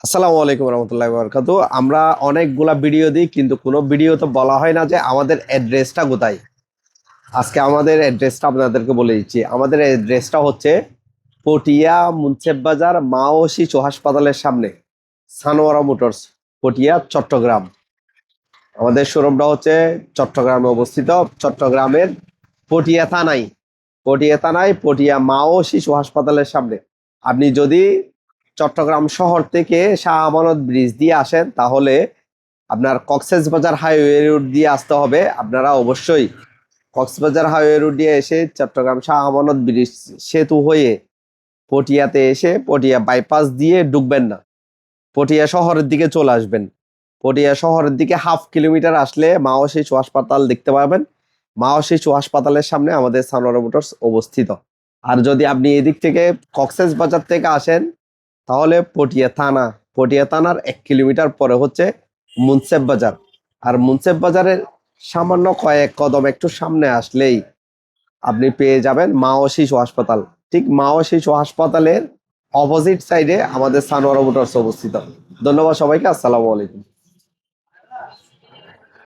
আসসালামু আলাইকুম রহমতুল্লাহি ওয়া বারাকাতুহু। আমরা অনেকগুলা ভিডিও দিই, কিন্তু কোনো ভিডিও তো বলা হয় না যে আমাদের অ্যাড্রেসটা কোথায়। আজকে আমাদের অ্যাড্রেসটা আপনাদেরকে বলে দিচ্ছি। আমাদের অ্যাড্রেসটা হচ্ছে পটিয়া মুন্সেফ বাজার মা ও শিশু হাসপাতালের সামনে, সানোয়ারা মোটরস, পটিয়া, চট্টগ্রাম। আমাদের শোরুমটা হচ্ছে চট্টগ্রামে অবস্থিত। চট্টগ্রামের পটিয়া থানায়, পটিয়া মা ও শিশু হাসপাতালের সামনে। আপনি যদি চট্টগ্রাম শহর থেকে শাহ আমানত ব্রিজ দিয়ে আসেন, তাহলে আপনার কক্সবাজার হাইওয়ে রুট দিয়ে আসতে হবে। আপনারা অবশ্যই কক্সবাজার হাইওয়ে রুট দিয়ে এসে চট্টগ্রাম শাহ আমানত ব্রিজ সেতু হয়ে পটিয়াতে এসে পটিয়া বাইপাস দিয়ে ঢুকবেন না, পটিয়া শহরের দিকে চলে আসবেন। পটিয়া শহরের দিকে হাফ কিলোমিটার আসলে মা ও শিশু হাসপাতাল দেখতে পাবেন। মা ও শিশু হাসপাতালের সামনে আমাদের সানোয়ারা মোটরস অবস্থিত। আর যদি আপনি এদিক থেকে কক্সবাজার থেকে আসেন, তাহলে পটিয়া থানার 1 কিলোমিটার পরে হচ্ছে মুন্সেফ বাজার। আর মুন্সেফ বাজারের সামান্য কয়েক কদম একটু সামনে আসলেই আপনি পেয়ে যাবেন মা ও শিশু হাসপাতাল। ঠিক মা ও শিশু হাসপাতালের অপোজিট সাইডে আমাদের সানোয়ারা মোটরস অবস্থিত। ধন্যবাদ সবাইকে। আসসালামু আলাইকুম।